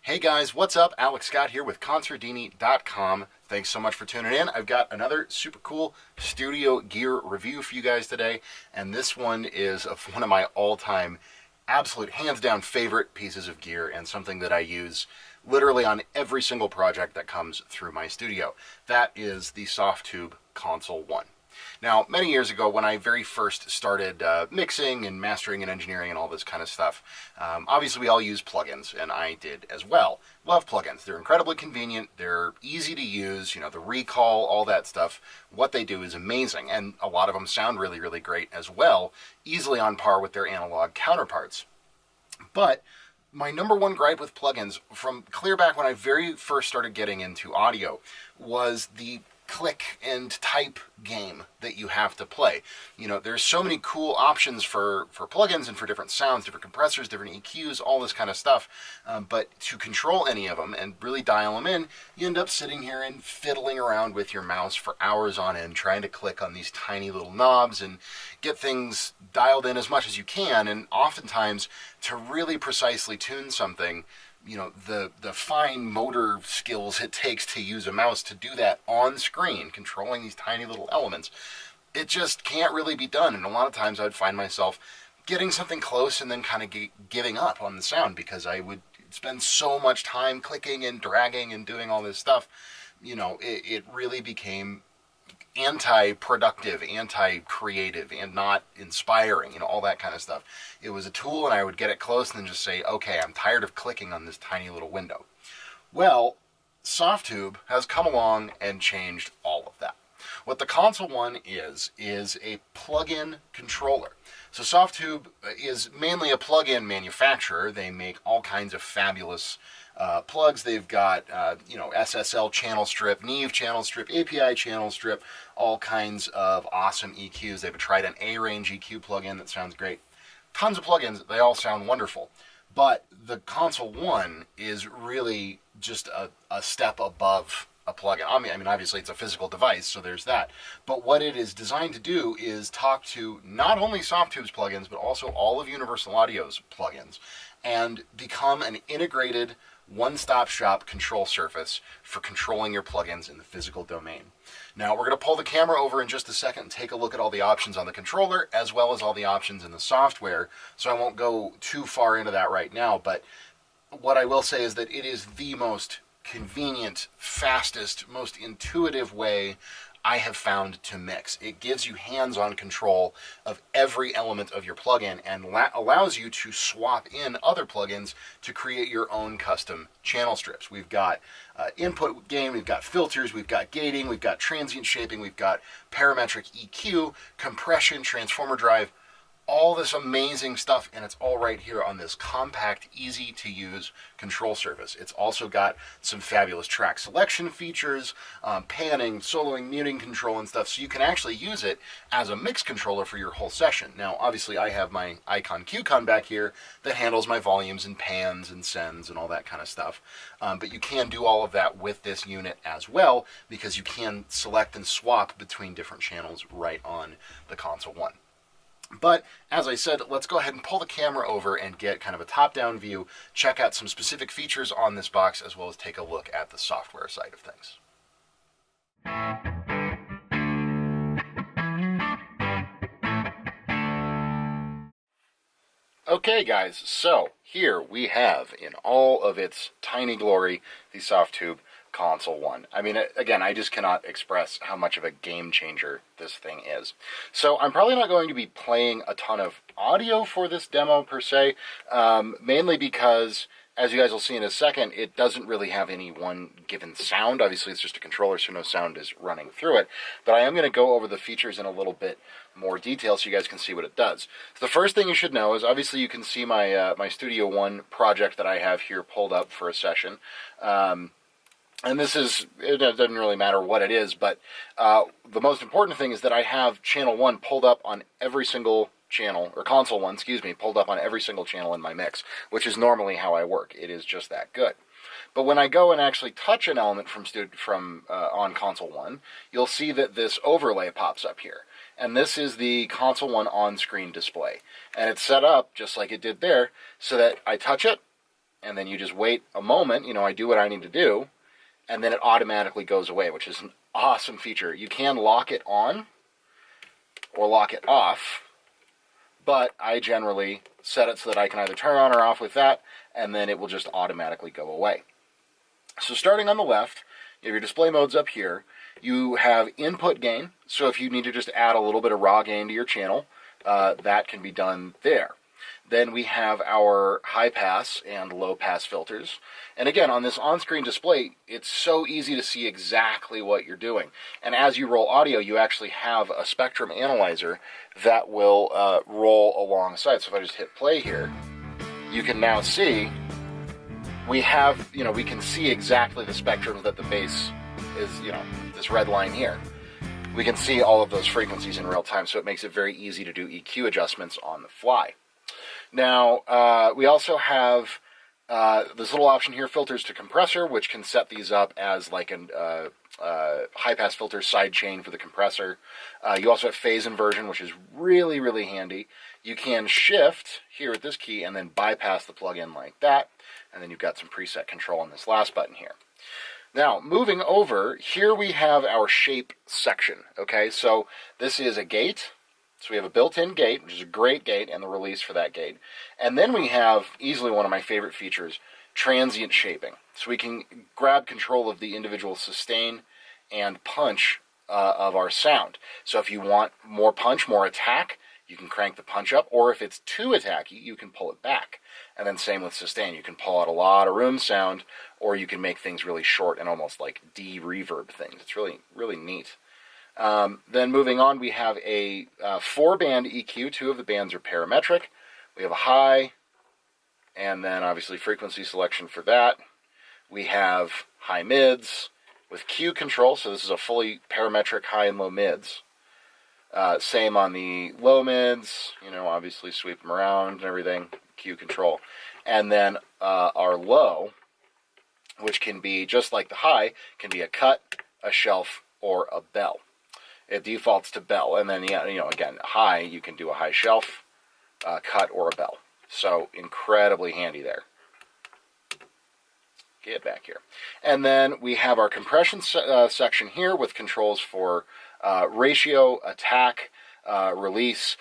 Hey guys, what's up? Alex Scott here with Consordini.com. Thanks so much for tuning in. I've got another super cool studio gear review for you guys today, and this one is of one of my all-time absolute hands-down favorite pieces of gear and something that I use literally on every single project that comes through my studio. That is the Softube Console One. Now, many years ago, when I very first started mixing and mastering and engineering and all this kind of stuff, obviously we all use plugins, and I did as well. Love plugins. They're incredibly convenient. They're easy to use. You know, the recall, all that stuff. What they do is amazing, and a lot of them sound really, really great as well, easily on par with their analog counterparts. But my number one gripe with plugins, from clear back when I very first started getting into audio, was the click and type game that you have to play. You know, there's so many cool options for plugins and for different sounds, different compressors, different EQs, all this kind of stuff. But to control any of them and really dial them in, you end up sitting here and fiddling around with your mouse for hours on end, trying to click on these tiny little knobs and get things dialed in as much as you can. And oftentimes, to really precisely tune something, you know, the fine motor skills it takes to use a mouse to do that on screen, controlling these tiny little elements, it just can't really be done. And a lot of times I'd find myself getting something close and then kind of giving up on the sound because I would spend so much time clicking and dragging and doing all this stuff. You know, it really became anti-productive, anti-creative, and not inspiring, you know, all that kind of stuff. It was a tool, and I would get it close and then just say, okay, I'm tired of clicking on this tiny little window. Well, Softube has come along and changed all of that. What the Console One is a plug-in controller. So Softube is mainly a plug-in manufacturer. They make all kinds of fabulous plugs. They've got, SSL channel strip, Neve channel strip, API channel strip, all kinds of awesome EQs. They've tried an A-range EQ plugin that sounds great. Tons of plugins. They all sound wonderful. But the Console One is really just a step above a plugin. I mean, obviously it's a physical device, so there's that. But what it is designed to do is talk to not only Softube's plugins, but also all of Universal Audio's plugins, and become an integrated one-stop shop control surface for controlling your plugins in the physical domain. Now, we're going to pull the camera over in just a second and take a look at all the options on the controller, as well as all the options in the software, so I won't go too far into that right now, but what I will say is that it is the most convenient, fastest, most intuitive way I have found to mix. It gives you hands-on control of every element of your plugin and allows you to swap in other plugins to create your own custom channel strips. We've got input gain, we've got filters, we've got gating, we've got transient shaping, we've got parametric EQ, compression, transformer drive, all this amazing stuff, and it's all right here on this compact, easy-to-use control surface. It's also got some fabulous track selection features, panning, soloing, muting control and stuff, so you can actually use it as a mix controller for your whole session. Now, obviously, I have my Icon QCon back here that handles my volumes and pans and sends and all that kind of stuff, but you can do all of that with this unit as well, because you can select and swap between different channels right on the Console One. But, as I said, let's go ahead and pull the camera over and get kind of a top-down view, check out some specific features on this box, as well as take a look at the software side of things. Okay, guys, so here we have, in all of its tiny glory, the Softube Console One. I mean, again, I just cannot express how much of a game changer this thing is. So I'm probably not going to be playing a ton of audio for this demo per se, mainly because, as you guys will see in a second, it doesn't really have any one given sound. Obviously, it's just a controller, so no sound is running through it. But I am going to go over the features in a little bit more detail so you guys can see what it does. So the first thing you should know is, obviously, you can see my my Studio One project that I have here pulled up for a session. And this is, it doesn't really matter what it is, but the most important thing is that I have Channel 1 pulled up on every single channel, or Console 1, excuse me, pulled up on every single channel in my mix, which is normally how I work. It is just that good. But when I go and actually touch an element on Console 1, you'll see that this overlay pops up here. And this is the Console 1 on-screen display. And it's set up, just like it did there, so that I touch it, and then you just wait a moment, I do what I need to do, and then it automatically goes away, which is an awesome feature. You can lock it on or lock it off, but I generally set it so that I can either turn on or off with that, and then it will just automatically go away. So starting on the left, you have your display modes up here. You have input gain, so if you need to just add a little bit of raw gain to your channel, that can be done there. Then we have our high pass and low pass filters. And again, on this on-screen display, it's so easy to see exactly what you're doing. And as you roll audio, you actually have a spectrum analyzer that will roll alongside. So if I just hit play here, you can now see we have, we can see exactly the spectrum that the bass is, this red line here. We can see all of those frequencies in real time, so it makes it very easy to do EQ adjustments on the fly. Now, we also have this little option here, filters to compressor, which can set these up as like a high-pass filter sidechain for the compressor. You also have phase inversion, which is really, really handy. You can shift here with this key and then bypass the plug-in like that, and then you've got some preset control on this last button here. Now, moving over, here we have our shape section, okay? So this is a gate. So we have a built-in gate, which is a great gate, and the release for that gate. And then we have, easily one of my favorite features, transient shaping. So we can grab control of the individual sustain and punch of our sound. So if you want more punch, more attack, you can crank the punch up, or if it's too attacky, you can pull it back. And then same with sustain. You can pull out a lot of room sound, or you can make things really short and almost like de-reverb things. It's really, really neat. Then moving on, we have a 4-band EQ. 2 of the bands are parametric. We have a high, and then obviously frequency selection for that. We have high mids with Q control, so this is a fully parametric high and low mids. Same on the low mids, obviously sweep them around and everything, Q control. And then our low, which can be just like the high, can be a cut, a shelf, or a bell. It defaults to bell, and then, again, high, you can do a high shelf, cut, or a bell. So, incredibly handy there. Get back here. And then we have our compression section here with controls for ratio, attack, release,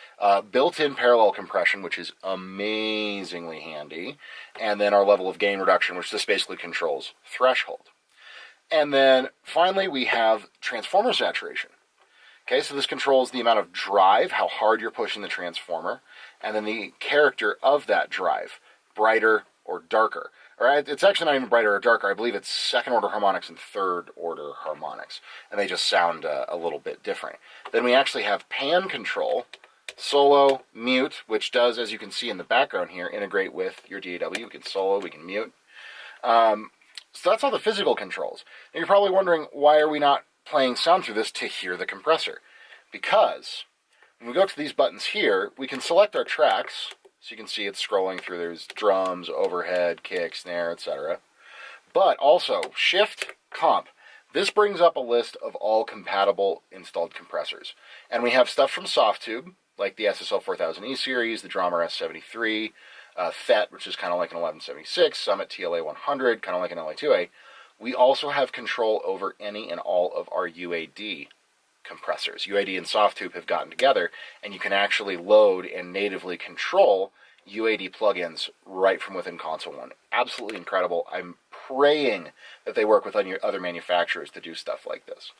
built-in parallel compression, which is amazingly handy, and then our level of gain reduction, which this basically controls threshold. And then, finally, we have transformer saturation. Okay, so this controls the amount of drive, how hard you're pushing the transformer, and then the character of that drive, brighter or darker. All right, it's actually not even brighter or darker. I believe it's second-order harmonics and third-order harmonics, and they just sound a little bit different. Then we actually have pan control, solo, mute, which does, as you can see in the background here, integrate with your DAW. We can solo, we can mute. So that's all the physical controls. Now you're probably wondering, why are we not playing sound through this to hear the compressor? Because when we go to these buttons here, we can select our tracks. So you can see it's scrolling through. There's drums, overhead, kick, snare, etc. But also, shift, comp. This brings up a list of all compatible installed compressors. And we have stuff from Softube, like the SSL 4000E series, the Drummer S73, FET, which is kind of like an 1176, Summit TLA 100, kind of like an LA2A. We also have control over any and all of our UAD compressors. UAD and Softube have gotten together, and you can actually load and natively control UAD plugins right from within Console One. Absolutely incredible. I'm praying that they work with other manufacturers to do stuff like this.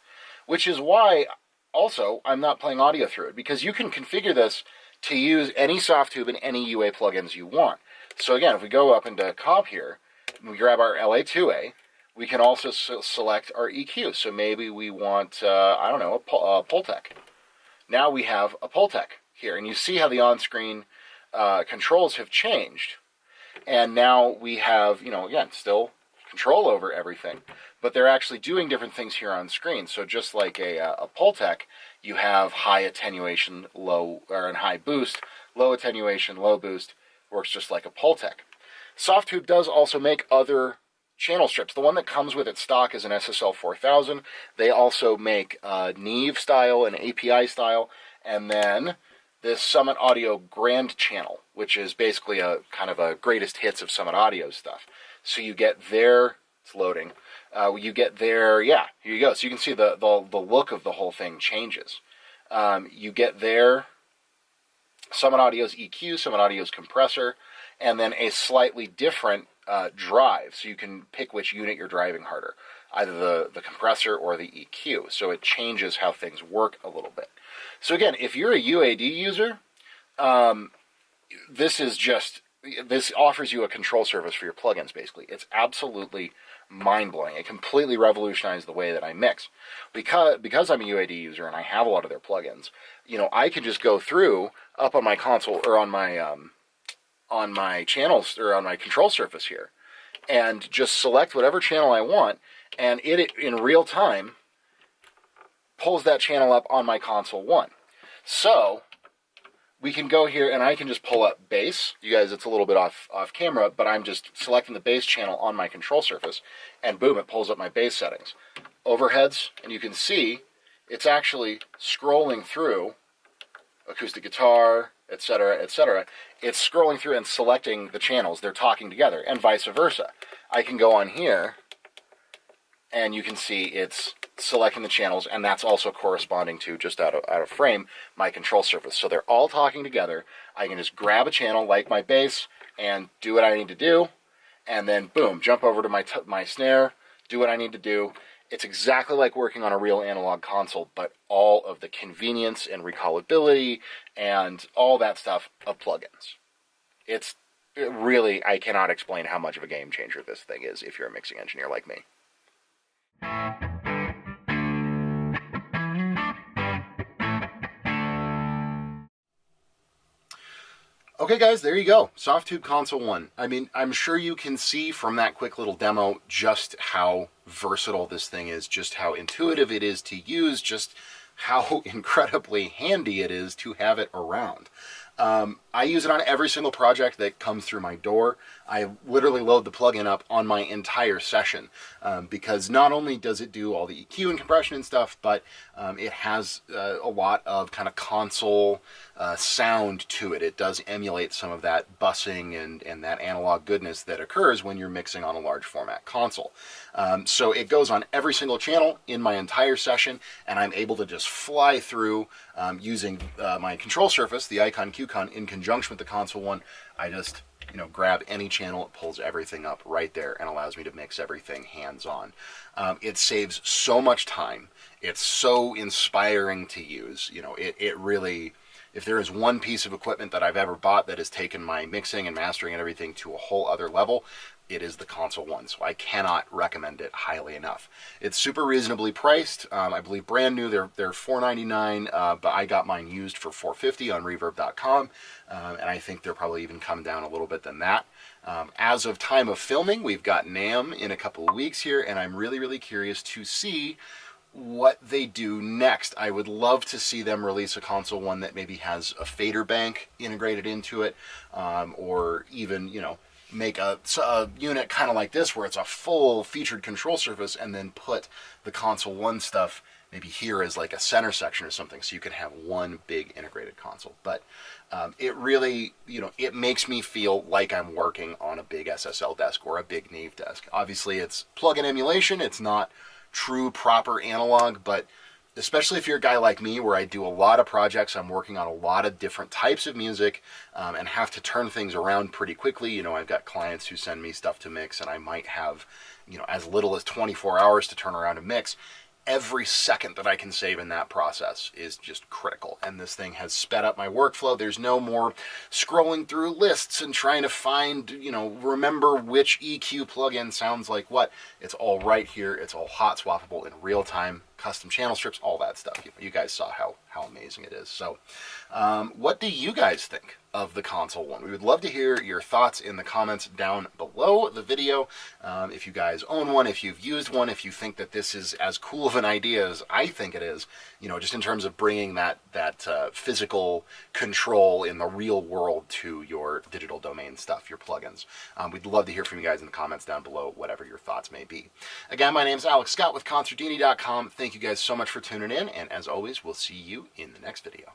Which is why, also, I'm not playing audio through it, because you can configure this to use any Softube and any UA plugins you want. So again, if we go up into comp here, and we grab our LA2A, we can also select our EQ. So maybe we want, I don't know, a Pultec. Now we have a Pultec here. And you see how the on-screen controls have changed. And now we have, again, still control over everything. But they're actually doing different things here on screen. So just like a Pultec, you have high attenuation, and high boost, low attenuation, low boost. Works just like a Pultec. Softube does also make other channel strips. The one that comes with its stock is an SSL 4000. They also make Neve style and API style, and then this Summit Audio Grand Channel, which is basically a kind of a greatest hits of Summit Audio stuff. So you get their, it's loading, you get their, yeah, here you go. So you can see the look of the whole thing changes. You get their Summit Audio's EQ, Summit Audio's compressor, and then a slightly different drive. So you can pick which unit you're driving harder, either the compressor or the EQ. So it changes how things work a little bit. So again, if you're a UAD user, this offers you a control surface for your plugins, basically. It's absolutely mind-blowing. It completely revolutionized the way that I mix. Because I'm a UAD user and I have a lot of their plugins, you know, I can just go through up on my console or on my channels or on my control surface here and just select whatever channel I want, and it in real time pulls that channel up on my Console One. So we can go here and I can just pull up bass. You guys, it's a little bit off camera, but I'm just selecting the bass channel on my control surface, and boom, it pulls up my bass settings. Overheads, and you can see it's actually scrolling through acoustic guitar, etc., etc. It's scrolling through and selecting the channels. They're talking together, and vice versa. I can go on here, and you can see it's selecting the channels, and that's also corresponding to, just out of frame, my control surface. So they're all talking together. I can just grab a channel like my bass and do what I need to do, and then boom, jump over to my snare, do what I need to do. It's exactly like working on a real analog console, but all of the convenience and recallability and all that stuff of plugins. It really, I cannot explain how much of a game changer this thing is if you're a mixing engineer like me. Okay guys, there you go. Softube Console One. I mean, I'm sure you can see from that quick little demo just how versatile this thing is, just how intuitive it is to use, just how incredibly handy it is to have it around. I use it on every single project that comes through my door. I literally load the plugin up on my entire session because not only does it do all the EQ and compression and stuff, but it has a lot of kind of console sound to it. It does emulate some of that bussing and that analog goodness that occurs when you're mixing on a large format console. So it goes on every single channel in my entire session, and I'm able to just fly through using my control surface, the Icon QCon, in conjunction with the Console One. I just, you know, grab any channel, it pulls everything up right there and allows me to mix everything hands-on. It saves so much time. It's so inspiring to use. You know, it really, if there is one piece of equipment that I've ever bought that has taken my mixing and mastering and everything to a whole other level, it is the Console One, so I cannot recommend it highly enough. It's super reasonably priced. I believe brand new, they're $4.99, but I got mine used for $4.50 on Reverb.com, and I think they're probably even come down a little bit than that. As of time of filming, we've got NAMM in a couple of weeks here, and I'm really, really curious to see what they do next. I would love to see them release a Console One that maybe has a fader bank integrated into it, or even, you know, make a unit kind of like this where it's a full featured control surface and then put the Console One stuff maybe here as like a center section or something, so you could have one big integrated console. But it really, you know, it makes me feel like I'm working on a big SSL desk or a big Nave desk. Obviously it's plug-in emulation, it's not true proper analog, but especially if you're a guy like me where I do a lot of projects, I'm working on a lot of different types of music, and have to turn things around pretty quickly. You know, I've got clients who send me stuff to mix, and I might have, you know, as little as 24 hours to turn around a mix. Every second that I can save in that process is just critical, and this thing has sped up my workflow. There's no more scrolling through lists and trying to find, you know, remember which EQ plugin sounds like what. It's all right here. It's all hot swappable in real time, custom channel strips, all that stuff. You guys saw how amazing it is. So what do you guys think of the Console One? We would love to hear your thoughts in the comments down below the video. If you guys own one, if you've used one, if you think that this is as cool of an idea as I think it is, you know, just in terms of bringing that physical control in the real world to your digital domain stuff, your plugins. We'd love to hear from you guys in the comments down below, whatever your thoughts may be. Again, my name's Alex Scott with Consordini.com. Thank you guys so much for tuning in, and as always, we'll see you in the next video.